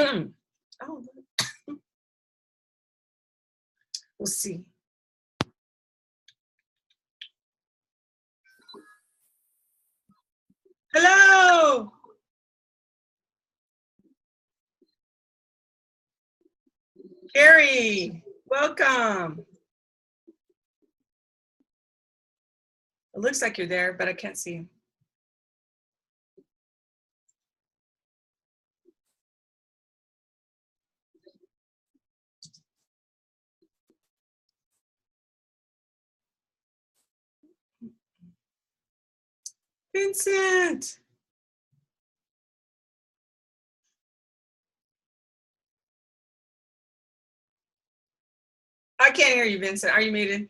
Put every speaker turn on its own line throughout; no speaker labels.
Oh, we'll see. Hello. Gary, welcome. It looks like you're there, but I can't see you. Vincent. I can't hear you, Vincent. Are you muted?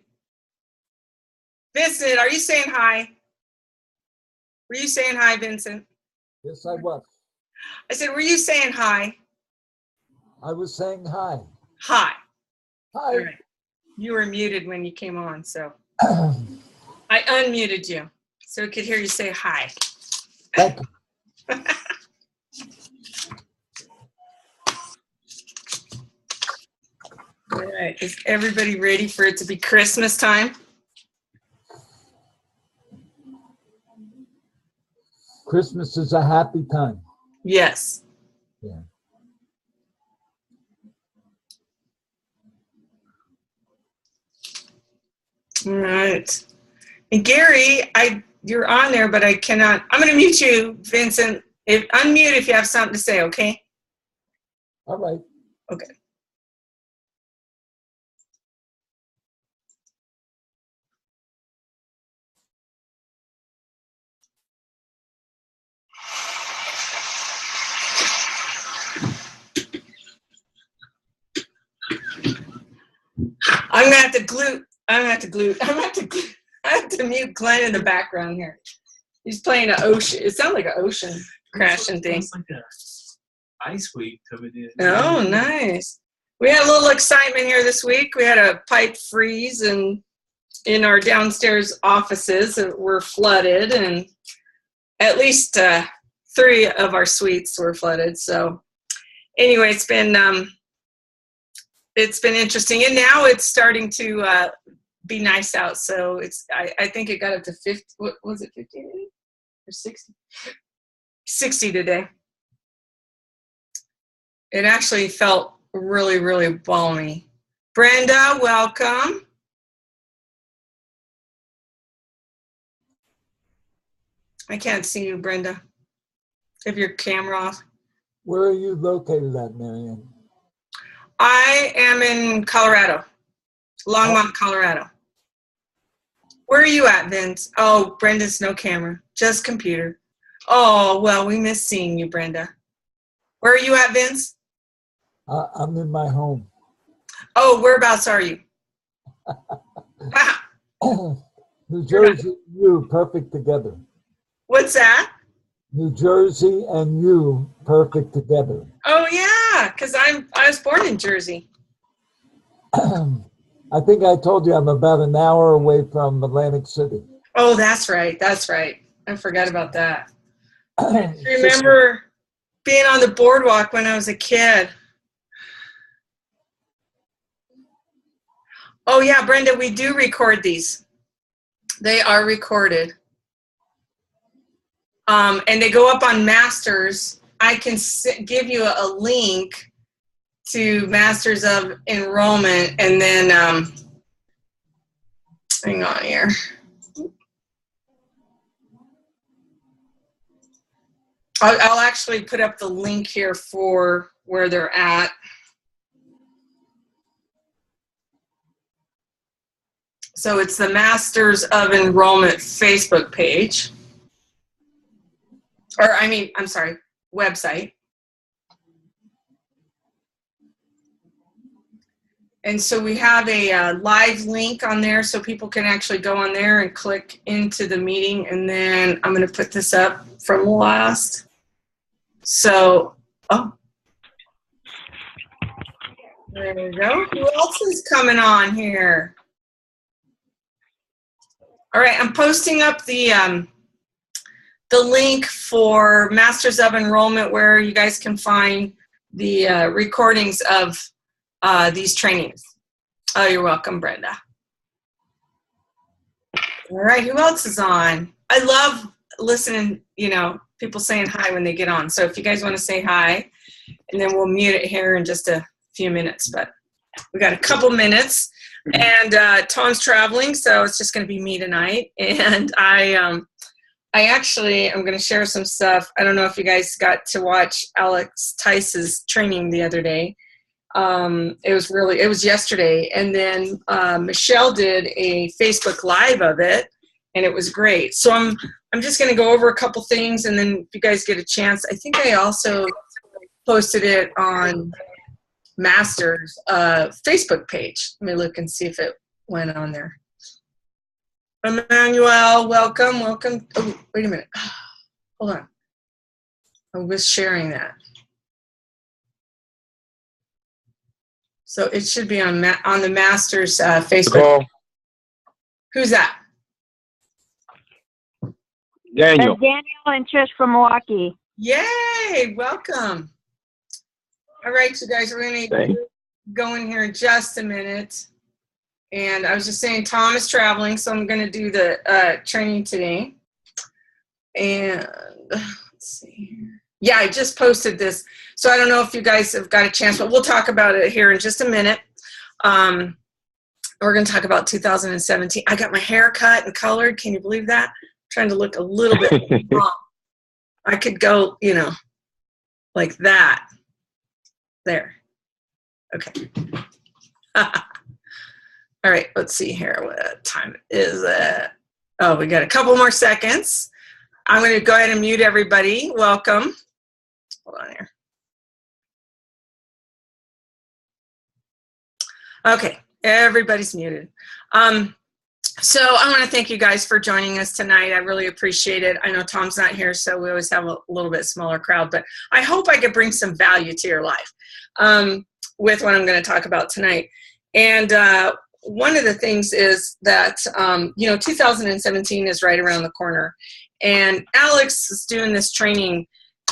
Vincent, are you saying hi? Were you saying hi, Vincent?
Yes, I was.
I said, were you saying hi?
I was saying hi.
Hi.
Hi.
All right. You were muted when you came on, so I unmuted you so I could hear you say hi.
Thank you.
All right. Is everybody ready for it to be Christmas time?
Christmas is a happy time.
Yes.
Yeah.
All right. And Gary, you're on there, but I cannot. I'm going to mute you, Vincent. Unmute if you have something to say, okay?
All right.
Okay. I'm gonna have to mute Glenn in the background here. He's playing an ocean. It sounds like an ocean crashing thing.
It's like a ice week over there.
Oh, nice. We had a little excitement here this week. We had a pipe freeze, and in our downstairs offices were flooded, and at least 3 of our suites were flooded. So anyway, it's been interesting, and now it's starting to be nice out. So I think it got up to 50. What was it, 50 or 60? 60 today. It actually felt really, really balmy. Brenda, welcome. I can't see you, Brenda. Have your camera off.
Where are you located at, Marianne?
I am in Colorado, Longmont, Colorado. Where are you at, Vince? Oh, Brenda's no camera, just computer. Oh, well, we miss seeing you, Brenda. Where are you at, Vince?
I'm in my home.
Oh, whereabouts are you?
New Jersey and you, perfect together.
What's that?
New Jersey and you, perfect together.
Oh, yeah, because I was born in Jersey.
I think I told you I'm about an hour away from Atlantic City.
Oh, that's right. That's right. I forgot about that. I remember being on the boardwalk when I was a kid. Oh, yeah, Brenda, we do record these. They are recorded. And they go up on Masters. I can give you a link to Masters of Enrollment, and then, hang on here. I'll actually put up the link here for where they're at. So it's the Masters of Enrollment Facebook page. Or, I'm sorry, website. And so we have a live link on there so people can actually go on there and click into the meeting. And then I'm going to put this up from last. So, oh. There we go. Who else is coming on here? All right, I'm posting up the link for Masters of Enrollment where you guys can find recordings of these trainings. Oh, you're welcome, Brenda. All right, who else is on? I love listening, people saying hi when they get on. So if you guys want to say hi, and then we'll mute it here in just a few minutes, but we got a couple minutes. And Tom's traveling, so it's just going to be me tonight. And I actually am going to share some stuff. I don't know if you guys got to watch Alex Tice's training the other day. It was yesterday. And then Michelle did a Facebook Live of it, and it was great. So I'm just going to go over a couple things, and then if you guys get a chance, I think I also posted it on Master's Facebook page. Let me look and see if it went on there. Emmanuel, welcome. Oh, wait a minute. Hold on. I was sharing that. So it should be on the Master's Facebook.
Hello.
Who's that?
Daniel.
Daniel and Trish from Milwaukee.
Yay! Welcome. All right, you guys, we're going to go in here in just a minute. And I was just saying, Tom is traveling, so I'm going to do the training today. And let's see here. Yeah, I just posted this. So I don't know if you guys have got a chance, but we'll talk about it here in just a minute. We're going to talk about 2017. I got my hair cut and colored. Can you believe that? I'm trying to look a little bit wrong. I could go, like that. There. Okay. All right, let's see here. What time is it? Oh, we got a couple more seconds. I'm going to go ahead and mute everybody. Welcome. Hold on here. Okay, everybody's muted. So I want to thank you guys for joining us tonight. I really appreciate it. I know Tom's not here, so we always have a little bit smaller crowd, but I hope I could bring some value to your life with what I'm going to talk about tonight. And one of the things is that, 2017 is right around the corner. And Alex is doing this training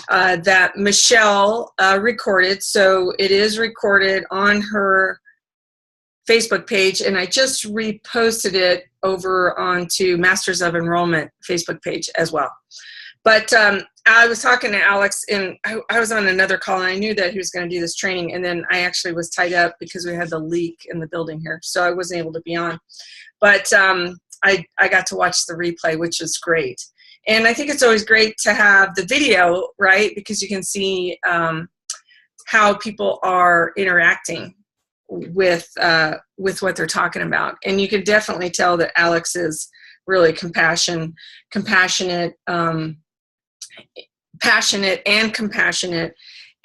that Michelle recorded. So it is recorded on her Facebook page, and I just reposted it over onto Masters of Enrollment Facebook page as well. But I was talking to Alex, and I was on another call, and I knew that he was going to do this training, and then I actually was tied up because we had the leak in the building here, so I wasn't able to be on. But I got to watch the replay, which is great. And I think it's always great to have the video, right, because you can see how people are interacting with what they're talking about. And you can definitely tell that Alex is really passionate and compassionate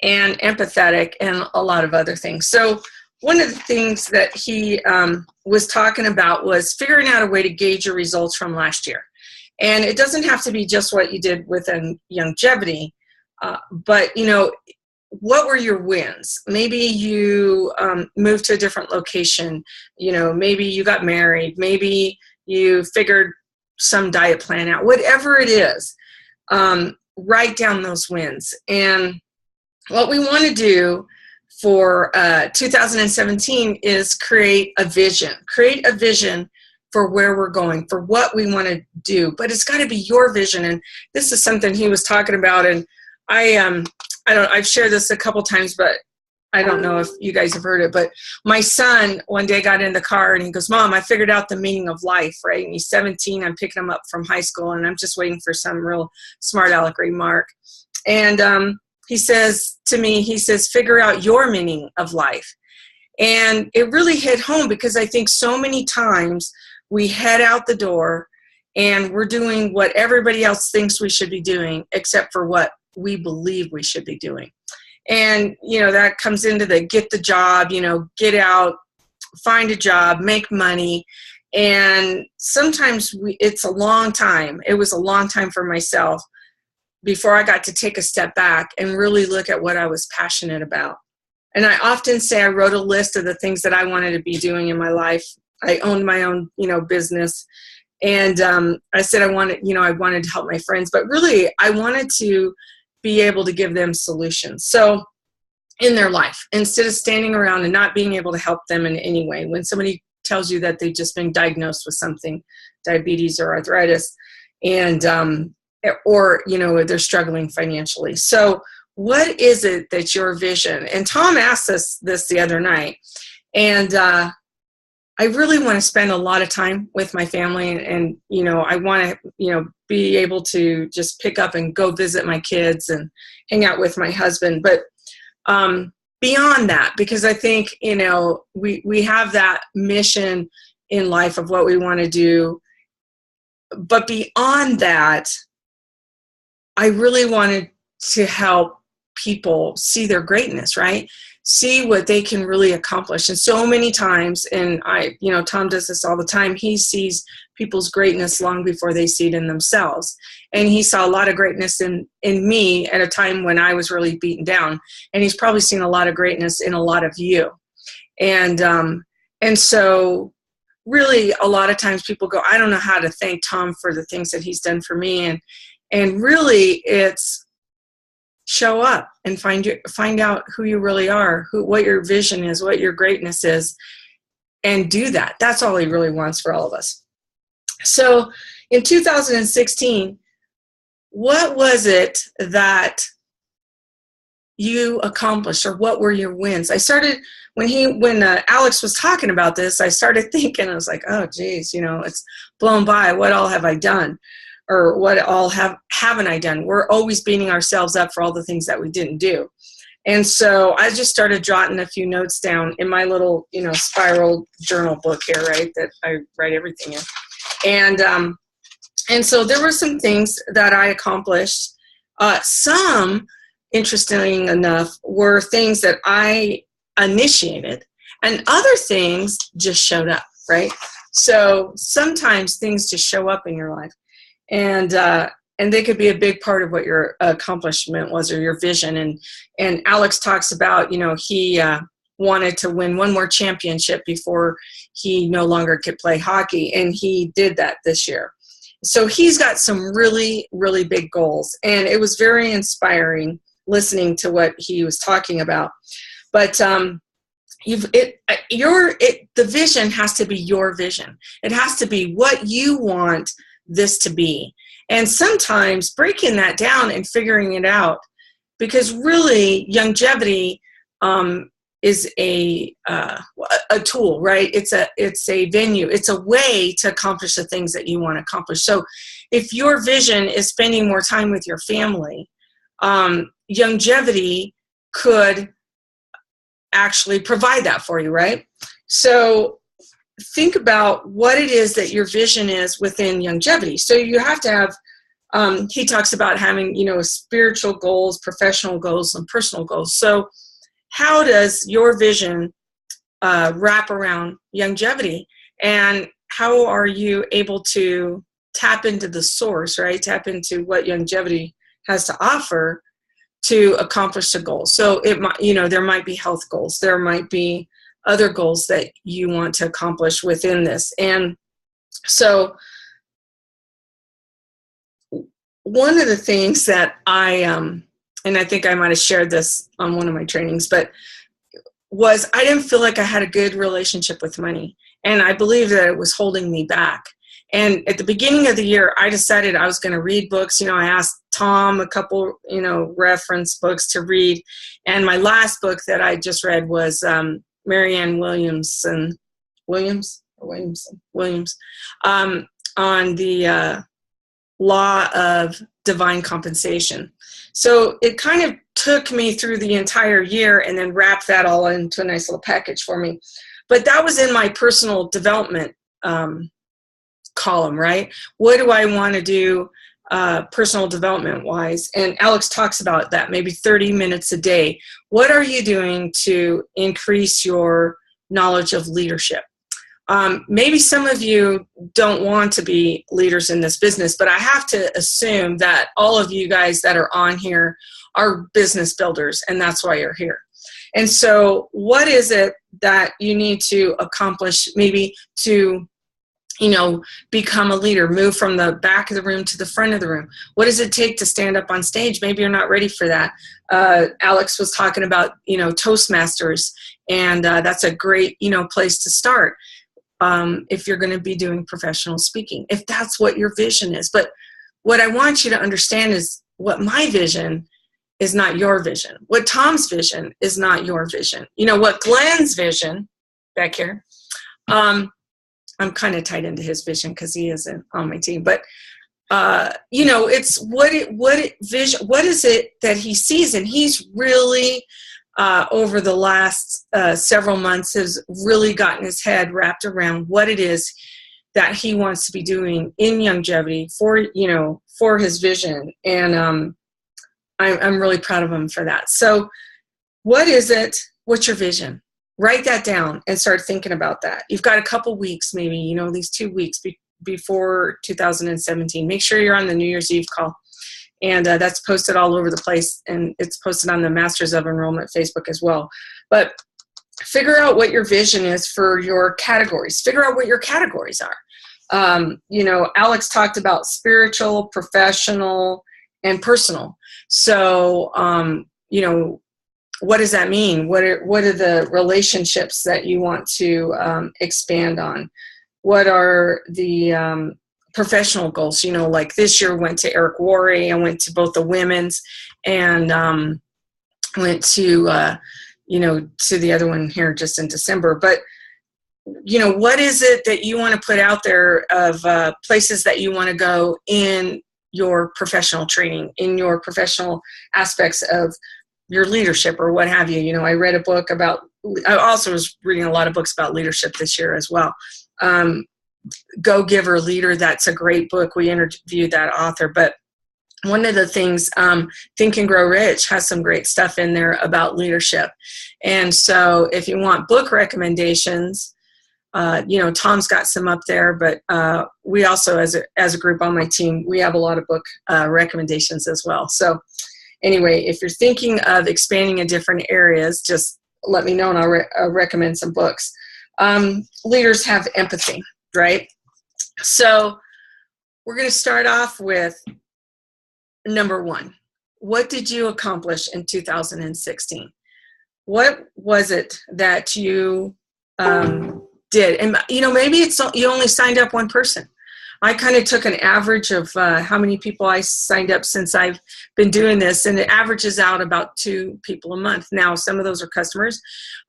and empathetic and a lot of other things. So one of the things that he was talking about was figuring out a way to gauge your results from last year. And it doesn't have to be just what you did with longevity, but what were your wins? Maybe you moved to a different location. Maybe you got married. Maybe you figured some diet plan out. Whatever it is, write down those wins. And what we want to do for 2017 is create a vision. Create a vision for where we're going, for what we want to do. But it's got to be your vision. And this is something he was talking about. And I've shared this a couple times, but I don't know if you guys have heard it, but my son one day got in the car and he goes, "Mom, I figured out the meaning of life," right? And he's 17. I'm picking him up from high school, and I'm just waiting for some real smart aleck remark. And he says to me, "Figure out your meaning of life." And it really hit home because I think so many times we head out the door and we're doing what everybody else thinks we should be doing, except for what we believe we should be doing. And, that comes into the get the job, get out, find a job, make money. And sometimes it's a long time. It was a long time for myself before I got to take a step back and really look at what I was passionate about. And I often say I wrote a list of the things that I wanted to be doing in my life. I owned my own, business. And I said I wanted to help my friends. But really, I wanted to be able to give them solutions. So in their life instead of standing around and not being able to help them in any way. When somebody tells you that they've just been diagnosed with something, diabetes or arthritis, and or they're struggling financially. So what is it that's your vision? And Tom asked us this the other night, and I really want to spend a lot of time with my family, and I want to be able to just pick up and go visit my kids and hang out with my husband. But beyond that, because I think we have that mission in life of what we want to do, but beyond that, I really wanted to help people see their greatness, right? See what they can really accomplish. And so many times, and Tom does this all the time, he sees people's greatness long before they see it in themselves. And he saw a lot of greatness in me at a time when I was really beaten down. And he's probably seen a lot of greatness in a lot of you. And so really a lot of times people go, I don't know how to thank Tom for the things that he's done for me. And really it's show up and find out who you really are, what your vision is, what your greatness is, and do that. That's all he really wants for all of us. So in 2016, what was it that you accomplished, or what were your wins? I started when Alex was talking about this, I started thinking, I was like, oh geez, it's blown by. What all have I done? Or what all haven't I done? We're always beating ourselves up for all the things that we didn't do. And so I just started jotting a few notes down in my little, spiral journal book here, right, that I write everything in. And so there were some things that I accomplished. Some, interestingly enough, were things that I initiated, and other things just showed up, right? So sometimes things just show up in your life. And they could be a big part of what your accomplishment was, or your vision. And Alex talks about, he wanted to win one more championship before he no longer could play hockey, and he did that this year. So he's got some really, really big goals, and it was very inspiring listening to what he was talking about. But the vision has to be your vision. It has to be what you want this to be. And sometimes breaking that down and figuring it out, because really longevity is a tool, right? It's a venue. It's a way to accomplish the things that you want to accomplish. So if your vision is spending more time with your family, longevity could actually provide that for you, right? So think about what it is that your vision is within longevity. So you have to have, he talks about having, spiritual goals, professional goals, and personal goals. So how does your vision wrap around longevity? And how are you able to tap into the source, right? Tap into what longevity has to offer to accomplish the goal. So it might, there might be health goals. There might be other goals that you want to accomplish within this. And so one of the things that and I think I might have shared this on one of my trainings, but was I didn't feel like I had a good relationship with money. And I believe that it was holding me back. And at the beginning of the year, I decided I was going to read books. I asked Tom a couple, reference books to read. And my last book that I just read was Marianne Williams on the law of divine compensation. So it kind of took me through the entire year and then wrapped that all into a nice little package for me. But that was in my personal development column, right? What do I want to do personal development wise? And Alex talks about that, maybe 30 minutes a day. What are you doing to increase your knowledge of leadership? Maybe some of you don't want to be leaders in this business, but I have to assume that all of you guys that are on here are business builders, and that's why you're here. And so what is it that you need to accomplish maybe to become a leader, move from the back of the room to the front of the room. What does it take to stand up on stage? Maybe you're not ready for that. Alex was talking about, Toastmasters, and that's a great, place to start if you're going to be doing professional speaking, if that's what your vision is. But what I want you to understand is what my vision is not your vision. What Tom's vision is not your vision. What Glenn's vision back here, I'm kind of tied into his vision because he isn't on my team. But, it's what is it that he sees? And he's really, over the last several months, has really gotten his head wrapped around what it is that he wants to be doing in longevity for his vision. And I'm really proud of him for that. So what is it? What's your vision? Write that down and start thinking about that. You've got a couple weeks, maybe, these 2 weeks before 2017. Make sure you're on the New Year's Eve call. And that's posted all over the place. And it's posted on the Masters of Enrollment Facebook as well. But figure out what your vision is for your categories. Figure out what your categories are. Alex talked about spiritual, professional, and personal. So, what does that mean? What are the relationships that you want to expand on? What are the professional goals? Like this year went to Eric Worre. I went to both the women's and went to, to the other one here just in December. But, what is it that you want to put out there of places that you want to go in your professional training, in your professional aspects of your leadership or what have you? I read a book I also was reading a lot of books about leadership this year as well. Go Giver Leader, that's a great book. We interviewed that author. But one of the things, Think and Grow Rich has some great stuff in there about leadership. And so if you want book recommendations, Tom's got some up there, but we also, as a group on my team, we have a lot of book recommendations as well. So anyway, if you're thinking of expanding in different areas, just let me know and I'll recommend some books. Leaders have empathy, right? So we're going to start off with number 1. What did you accomplish in 2016? What was it that you did? And, maybe you only signed up one person. I kind of took an average of how many people I signed up since I've been doing this, and it averages out about 2 people a month. Now, some of those are customers.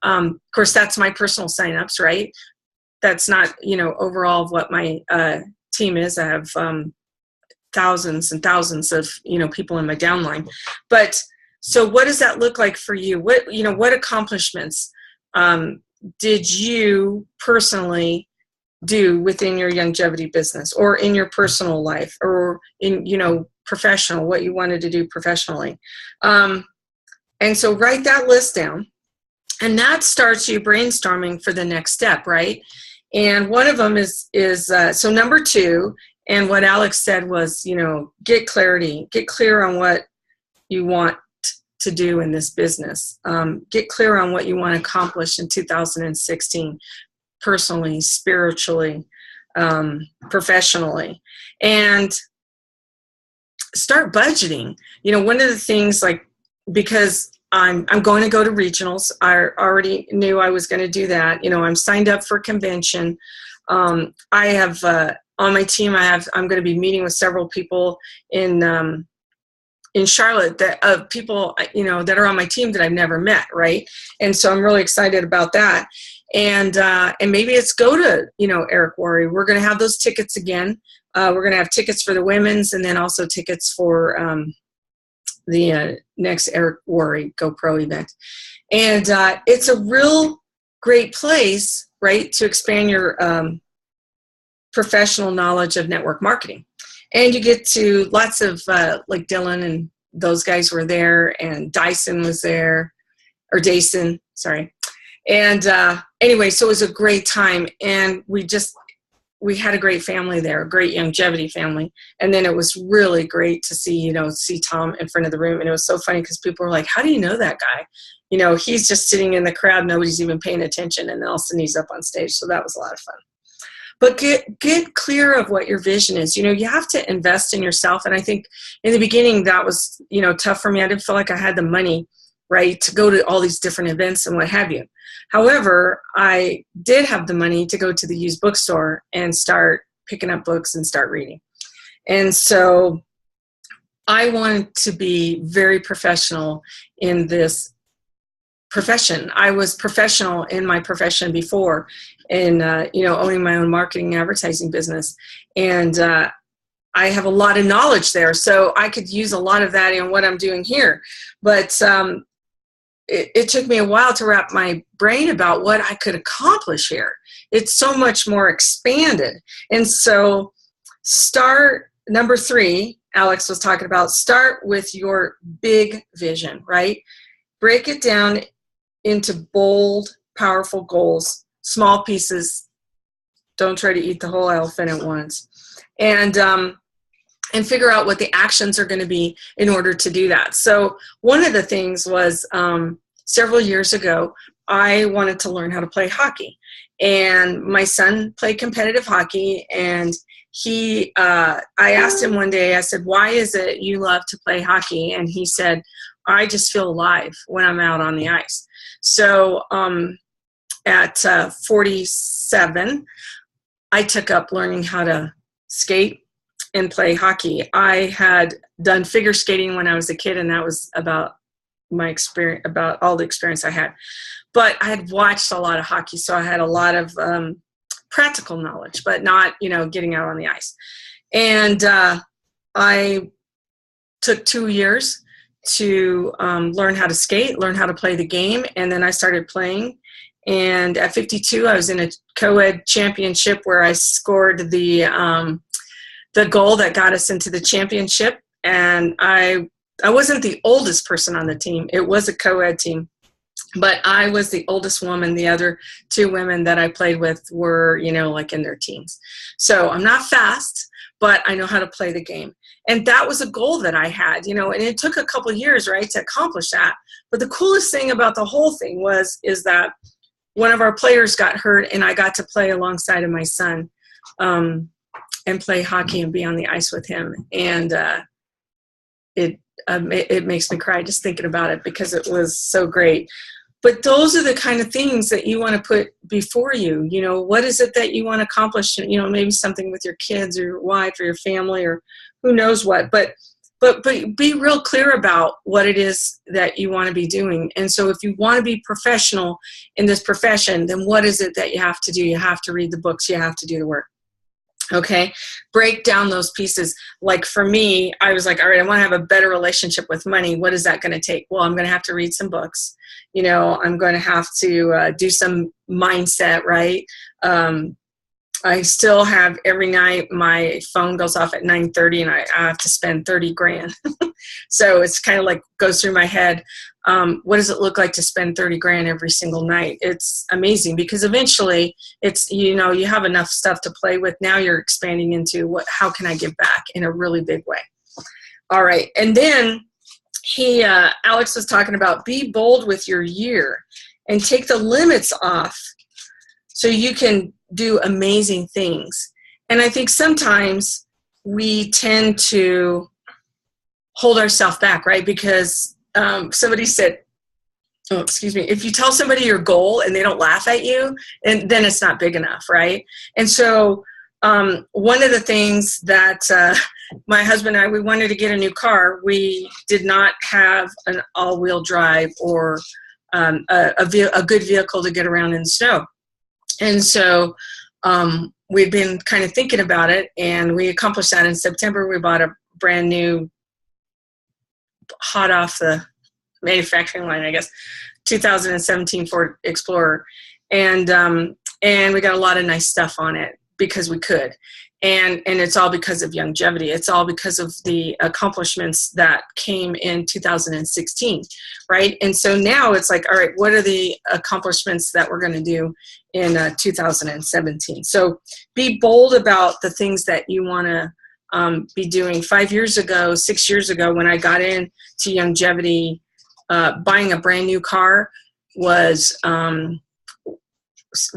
Of course, that's my personal signups, right? That's not, overall of what my team is. I have thousands and thousands of, people in my downline. But so what does that look like for you? What accomplishments did you personally do within your longevity business or in your personal life or in, professional, what you wanted to do professionally? And so write that list down, and that starts you brainstorming for the next step, right? And one of them is so number 2, and what Alex said was, get clarity, get clear on what you want to do in this business. Get clear on what you want to accomplish in 2016, personally, spiritually, professionally, and start budgeting. One of the things, because I'm going to go to regionals. I already knew I was going to do that. I'm signed up for convention. I have on my team. I'm going to be meeting with several people in Charlotte that people that are on my team that I've never met. Right, and so I'm really excited about that. And maybe it's go to Eric Worre. We're going to have those tickets again. We're going to have tickets for the women's, and then also tickets for the next Eric Worre GoPro event. And it's a real great place, right, to expand your professional knowledge of network marketing. And you get to lots of, like Dylan and those guys were there, and Dyson was there, or Dason, sorry. And anyway, so it was a great time. And we had a great family there, a great longevity family. And then it was really great to see Tom in front of the room. And it was so funny because people were like, how do you know that guy? He's just sitting in the crowd. Nobody's even paying attention. And then all of a sudden he's up on stage. So that was a lot of fun. but get clear of what your vision is. You have to invest in yourself. And I think in the beginning that was, tough for me. I didn't feel like I had the money, right, to go to all these different events and what have you. However, I did have the money to go to the used bookstore and start picking up books and start reading. And so I wanted to be very professional in this profession. I was professional in my profession before in, owning my own marketing and advertising business. And I have a lot of knowledge there, so I could use a lot of that in what I'm doing here. But it took me a while to wrap my brain about what I could accomplish here. It's so much more expanded. And so number 3, Alex was talking about, start with your big vision, right? Break it down into bold, powerful goals, small pieces. Don't try to eat the whole elephant at once. And figure out what the actions are going to be in order to do that. So one of the things was several years ago, I wanted to learn how to play hockey. And my son played competitive hockey, and I asked him one day, I said, why is it you love to play hockey? And he said, I just feel alive when I'm out on the ice. So at 47, I took up learning how to skate and play hockey. I had done figure skating when I was a kid, and that was about my experience, about all the experience I had. But I had watched a lot of hockey, so I had a lot of practical knowledge, but not, getting out on the ice. And I took 2 years to learn how to skate, learn how to play the game, and then I started playing. And at 52, I was in a co-ed championship where I scored the goal that got us into the championship. And I wasn't the oldest person on the team. It was a co-ed team, but I was the oldest woman. The other 2 women that I played with were, like in their teens. So I'm not fast, but I know how to play the game. And that was a goal that I had, and it took a couple of years, right, to accomplish that. But the coolest thing about the whole thing is that one of our players got hurt, and I got to play alongside of my son and play hockey and be on the ice with him. And it makes me cry just thinking about it, because it was so great. But those are the kind of things that you want to put before you. What is it that you want to accomplish? Maybe something with your kids or your wife or your family or who knows what. But be real clear about what it is that you want to be doing. And so if you want to be professional in this profession, then what is it that you have to do? You have to read the books. You have to do the work. Okay, break down those pieces. Like for me, I was like, all right, I want to have a better relationship with money. What is that going to take? Well, I'm going to have to read some books. I'm going to have to do some mindset, right? I still have every night my phone goes off at 9:30 and I have to spend 30 grand. So it's kind of like goes through my head. What does it look like to spend 30 grand every single night? It's amazing, because eventually it's, you have enough stuff to play with. Now you're expanding into how can I give back in a really big way? All right. And then Alex was talking about be bold with your year and take the limits off so you can do amazing things. And I think sometimes we tend to hold ourselves back, right? Because somebody said, if you tell somebody your goal and they don't laugh at you, and then it's not big enough, right? And so one of the things that my husband and I, we wanted to get a new car. We did not have an all-wheel drive or a good vehicle to get around in the snow. And so we've been kind of thinking about it, and we accomplished that in September. We bought a brand new, hot off the manufacturing line, I guess, 2017 Ford Explorer. And we got a lot of nice stuff on it because we could. And it's all because of longevity. It's all because of the accomplishments that came in 2016, right? And so now it's like, all right, what are the accomplishments that we're going to do in 2017? So be bold about the things that you want to be doing. 5 years ago, 6 years ago, when I got into longevity, buying a brand new car was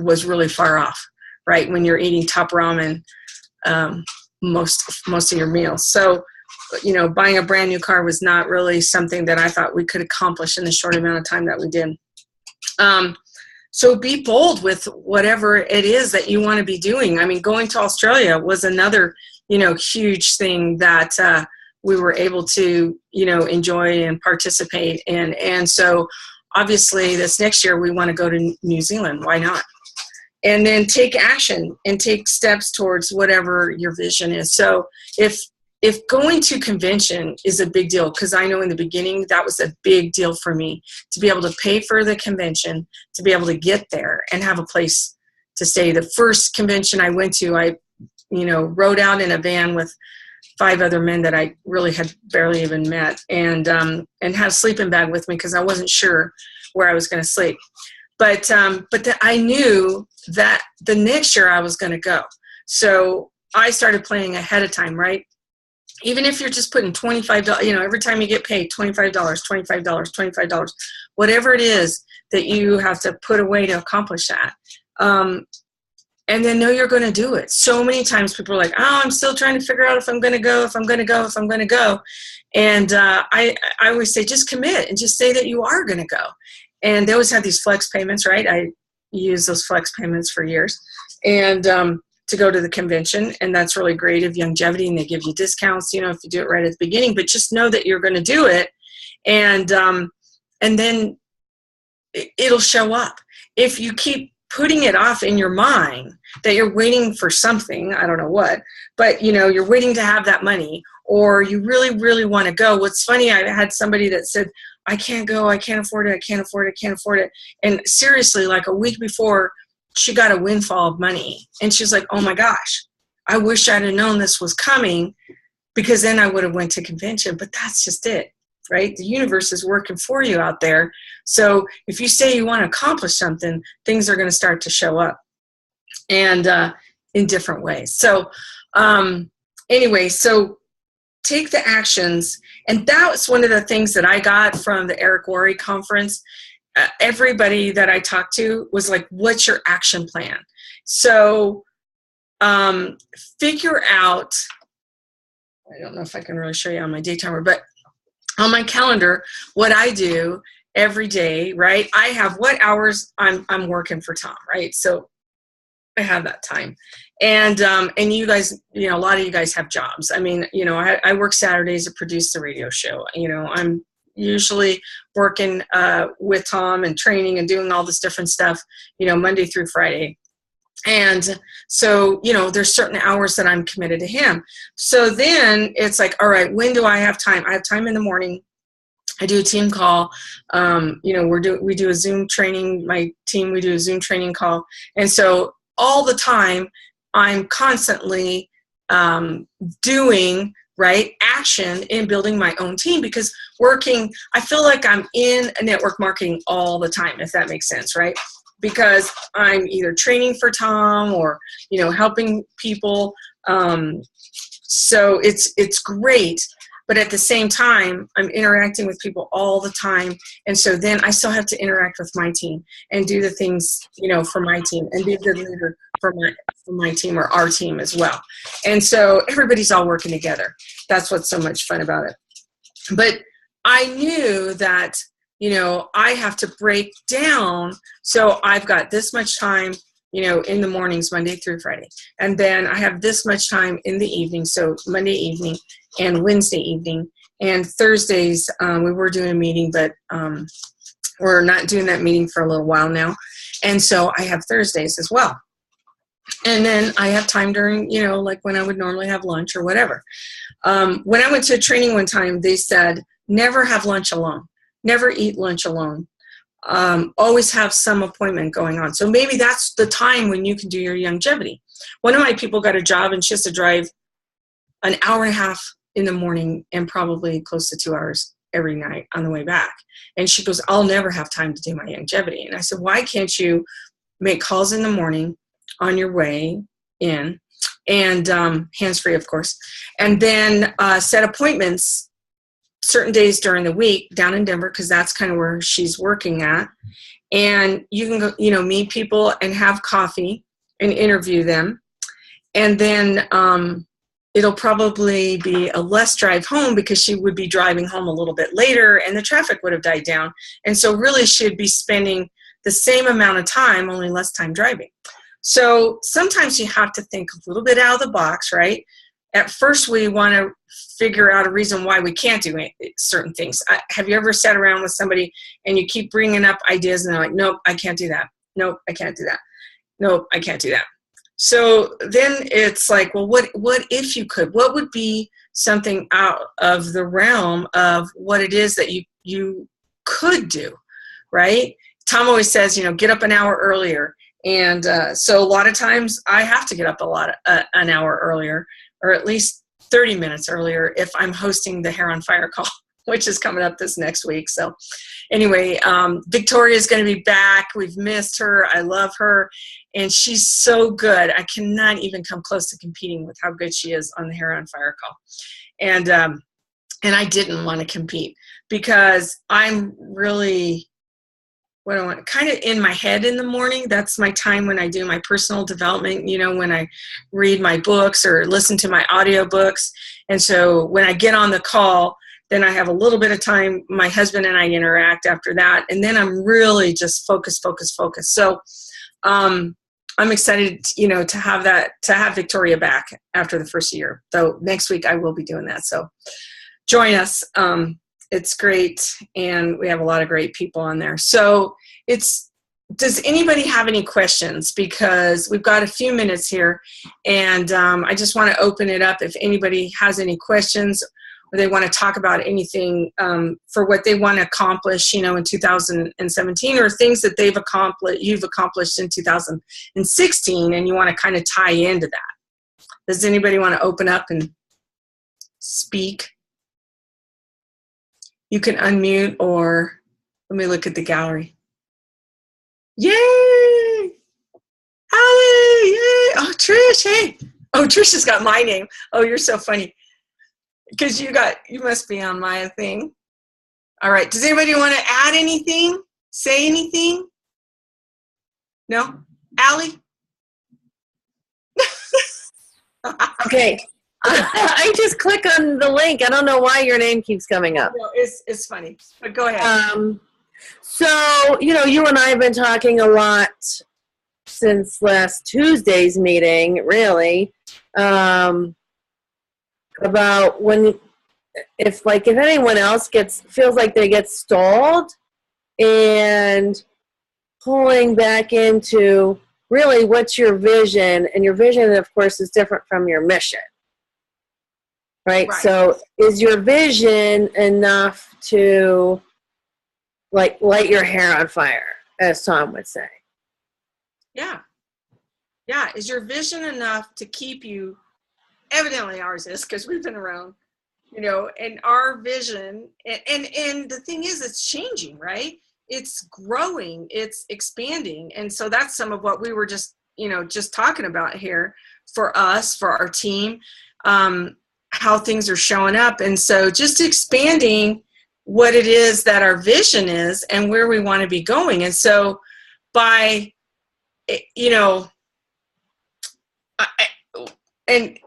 really far off. right? When you're eating top ramen most of your meals. So, buying a brand new car was not really something that I thought we could accomplish in the short amount of time that we did. So be bold with whatever it is that you want to be doing. I mean, going to Australia was another, huge thing that we were able to, enjoy and participate in. And so obviously this next year we want to go to New Zealand. Why not? And then take action and take steps towards whatever your vision is. So if going to convention is a big deal, because I know in the beginning that was a big deal for me, to be able to pay for the convention, to be able to get there and have a place to stay. The first convention I went to, I rode out in a van with 5 other men that I really had barely even met, and had a sleeping bag with me because I wasn't sure where I was going to sleep. But I knew that the next year I was going to go. So I started planning ahead of time, right? Even if you're just putting $25, every time you get paid, $25, $25, $25, whatever it is that you have to put away to accomplish that. And then know you're going to do it. So many times people are like, oh, I'm still trying to figure out if I'm going to go, if I'm going to go, if I'm going to go. And I always say, just commit and just say that you are going to go. And they always have these flex payments, right? I use those flex payments for years. And to go to the convention, and that's really great of Longevity, and they give you discounts, if you do it right at the beginning, but just know that you're going to do it, and then it'll show up. If you keep putting it off in your mind that you're waiting for something, I don't know what, but you're waiting to have that money, or you really, really want to go. What's funny, I had somebody that said, I can't go, I can't afford it, I can't afford it, I can't afford it. And seriously, like a week before, she got a windfall of money. And she's like, oh my gosh, I wish I'd have known this was coming, because then I would have went to convention. But that's just it, right? The universe is working for you out there. So if you say you want to accomplish something, things are going to start to show up, and in different ways. So anyway, so take the actions. And that was one of the things that I got from the Eric Worre conference. Everybody that I talked to was like, what's your action plan? So figure out, I don't know if I can really show you on my day timer, but on my calendar, what I do every day, right? I have what hours I'm working for Tom, right? So I have that time. And you guys, a lot of you guys have jobs. I mean, I work Saturdays to produce the radio show. I'm usually working with Tom and training and doing all this different stuff, Monday through Friday. And so, there's certain hours that I'm committed to him. So then it's like, all right, when do I have time? I have time in the morning. I do a team call. We do a Zoom training. My team, we do a Zoom training call. And so all the time I'm constantly doing action in building my own team, because I feel like I'm in network marketing all the time, if that makes sense, right? Because I'm either training for Tom or, helping people. So it's great. But at the same time, I'm interacting with people all the time. And so then I still have to interact with my team and do the things, for my team, and be a good leader for my team, or our team as well. And so everybody's all working together. That's what's so much fun about it. But I knew that, I have to break down. So I've got this much time, in the mornings, Monday through Friday. And then I have this much time in the evening. So Monday evening and Wednesday evening. And Thursdays, we were doing a meeting, but we're not doing that meeting for a little while now. And so I have Thursdays as well. And then I have time during, like when I would normally have lunch or whatever. When I went to a training one time, they said, never have lunch alone. Never eat lunch alone. Always have some appointment going on. So maybe that's the time when you can do your longevity. One of my people got a job, and she has to drive an hour and a half in the morning and probably close to 2 hours every night on the way back. And she goes, I'll never have time to do my longevity. And I said, why can't you make calls in the morning on your way in, and hands-free, of course, and then set appointments certain days during the week down in Denver, because that's kind of where she's working at. And you can go, meet people and have coffee and interview them. And then it'll probably be a less drive home because she would be driving home a little bit later and the traffic would have died down. And so really she'd be spending the same amount of time, only less time driving. So sometimes you have to think a little bit out of the box, right? At first we want to figure out a reason why we can't do certain things. Have you ever sat around with somebody and you keep bringing up ideas and they're like, nope, I can't do that. Nope, I can't do that. Nope, I can't do that. So then it's like, well, what if you could? What would be something out of the realm of what it is that you could do, right? Tom always says, get up an hour earlier. And so a lot of times I have to get up an hour earlier, or at least 30 minutes earlier if I'm hosting the Hair on Fire call, which is coming up this next week. So anyway, Victoria is going to be back. We've missed her. I love her. And she's so good. I cannot even come close to competing with how good she is on the Hair on Fire call. And I didn't want to compete because I'm really, what I want, kind of in my head in the morning. That's my time when I do my personal development, when I read my books or listen to my audiobooks. And so when I get on the call, then I have a little bit of time. My husband and I interact after that. And then I'm really just focused. So I'm excited, to have Victoria back after the first year. Though next week I will be doing that. So join us. It's great. And we have a lot of great people on there. So does anybody have any questions? Because we've got a few minutes here and I just want to open it up if anybody has any questions or they want to talk about anything for what they want to accomplish, in 2017 or things that you've accomplished in 2016 and you want to kind of tie into that. Does anybody want to open up and speak? You can unmute or let me look at the gallery. Yay! Allie! Yay! Oh, Trish, hey! Oh, Trish has got my name. Oh, you're so funny. Because you must be on my thing. All right. Does anybody want to add anything? Say anything? No? Allie?
Okay. I just click on the link. I don't know why your name keeps coming up.
No, it's funny. But go ahead.
So, you and I have been talking a lot since last Tuesday's meeting, really, about if anyone else feels like they get stalled and pulling back into really what's your vision, and your vision, of course, is different from your mission. Right? So is your vision enough to light your hair on fire, as Tom would say? Yeah.
Is your vision enough to keep you, evidently ours is, because we've been around, and our vision, and the thing is, it's changing, right? It's growing, it's expanding. And so that's some of what we were just talking about here for us, for our team, how things are showing up. And so just expanding what it is that our vision is and where we want to be going. And so by, and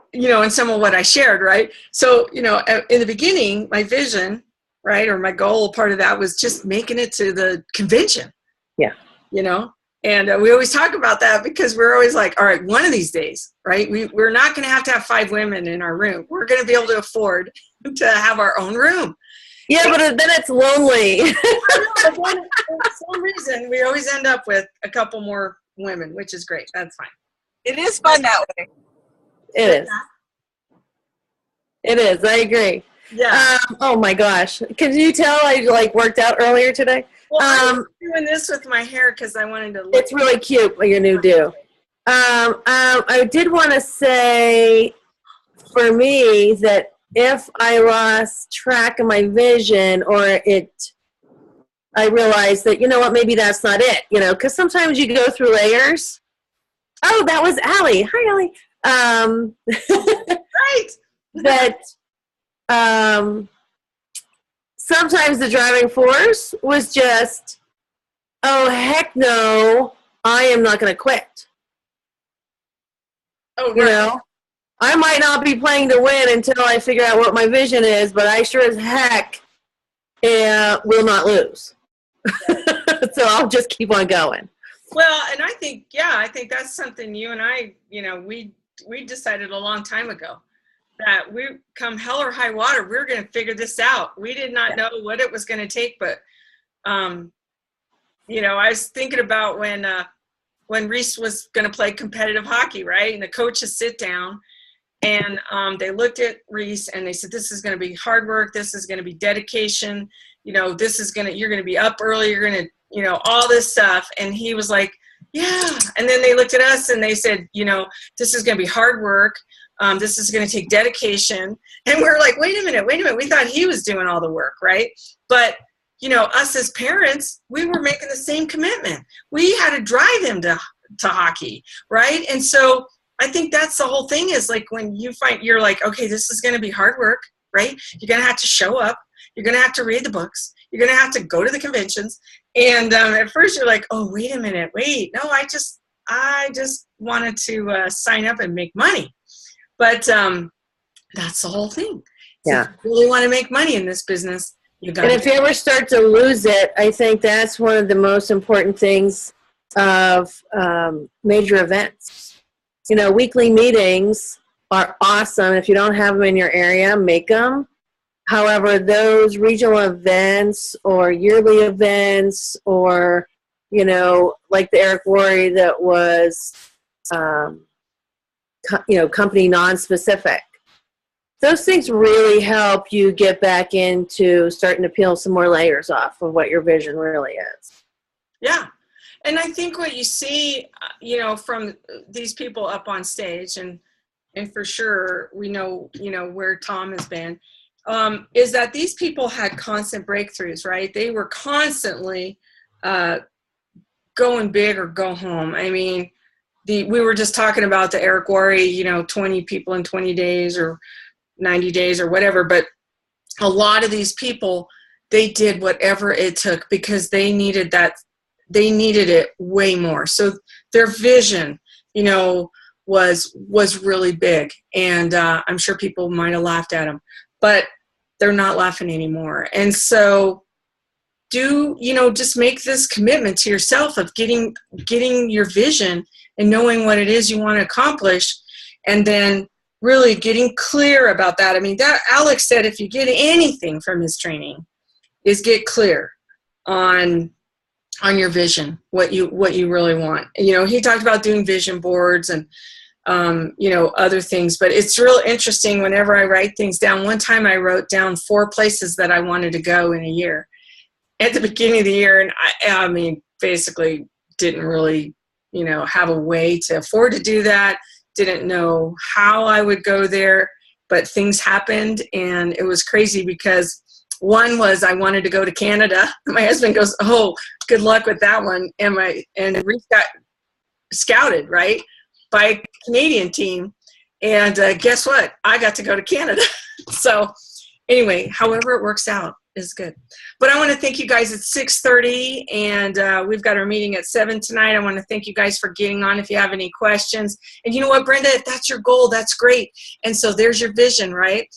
some of what I shared, right? So, in the beginning, my vision, right, or my goal, part of that was just making it to the convention.
Yeah.
And we always talk about that because we're always like, all right, one of these days, right, we're not going to have 5 women in our room. We're going to be able to afford to have our own room.
Yeah, but then it's lonely.
But then, for some reason, we always end up with a couple more women, which is great. That's fine.
It is fun that way.
It is. It is. I agree.
Yeah.
Oh my gosh! Can you tell I worked out earlier today?
Well, I'm doing this with my hair because I wanted to.
It's really cute. Your new do. I did want to say, for me, that if I lost track of my vision, or I realized that maybe that's not it. Because sometimes you go through layers. Oh, that was Allie. Hi, Allie.
Right.
That sometimes the driving force was just, oh, heck no, I am not going to quit.
Oh,
You
right.
know, I might not be playing to win until I figure out what my vision is, but I sure as heck will not lose. So I'll just keep on going.
Well, and I think that's something you and I, we decided a long time ago that we come hell or high water, we're going to figure this out. We did not know what it was going to take, but, I was thinking about when Reese was going to play competitive hockey, right? And the coaches sit down and they looked at Reese and they said, this is going to be hard work. This is going to be dedication. You're going to be up early. You're going to, all this stuff. And he was like, yeah. And then they looked at us and they said, this is going to be hard work. This is going to take dedication. And we're like, wait a minute. We thought he was doing all the work, right? But, us as parents, we were making the same commitment. We had to drive him to hockey, right? And so I think that's the whole thing is like when you're like, okay, this is going to be hard work, right? You're going to have to show up. You're going to have to read the books. You're going to have to go to the conventions. And at first you're like, oh, wait a minute. No, I just wanted to sign up and make money. But that's the whole thing. So
Yeah.
if you really want to make money in this business, you got
And if you ever start to lose it, I think that's one of the most important things of major events. Weekly meetings are awesome. If you don't have them in your area, make them. However, those regional events or yearly events or, like the Eric Worre that was, company non-specific. Those things really help you get back into starting to peel some more layers off of what your vision really is.
Yeah. And I think what you see, from these people up on stage and for sure we know, where Tom has been, is that these people had constant breakthroughs, right? They were constantly going big or go home. I mean, we were just talking about the Eric Worre, 20 people in 20 days or 90 days or whatever. But a lot of these people, they did whatever it took because they needed it way more. So their vision, was really big. And I'm sure people might have laughed at them, but they're not laughing anymore. And so just make this commitment to yourself of getting your vision and knowing what it is you want to accomplish. And then really getting clear about that. I mean, that Alex said, if you get anything from his training is get clear on your vision, what you really want. He talked about doing vision boards and, other things, but it's real interesting whenever I write things down. One time I wrote down 4 places that I wanted to go in a year at the beginning of the year. And I mean, basically didn't really, have a way to afford to do that. Didn't know how I would go there, but things happened and it was crazy because one was I wanted to go to Canada. My husband goes, oh, good luck with that one. And Reese got scouted, right, by a Canadian team. And guess what? I got to go to Canada. So anyway, however it works out is good. But I want to thank you guys. It's 6:30 and we've got our meeting at 7 tonight. I want to thank you guys for getting on. If you have any questions, and you know what, Brenda, if that's your goal, that's great. And so there's your vision, right?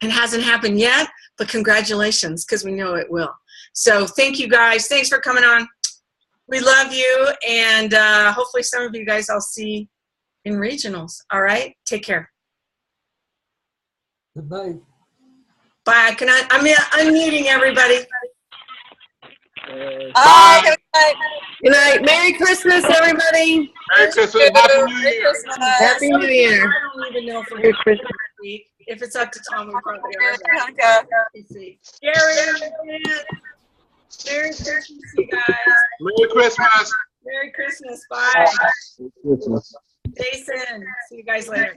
It hasn't happened yet, but congratulations, because we know it will. So thank you guys. Thanks for coming on. We love you. And hopefully some of you guys I'll see in regionals. All right. Take care.
Good night.
Bye. I'm unmuting everybody.
Bye.
Good night. Merry Christmas, everybody.
Merry Christmas. Happy New Year.
Happy New Year.
I don't even know if we're
Merry
going to
Christmas.
week. If it's up to Tom, we probably are.
Hanukkah.
Let's see. Gary, Merry Christmas, you guys.
Merry Christmas.
Merry Christmas. Bye.
Christmas.
Jason, see you guys later.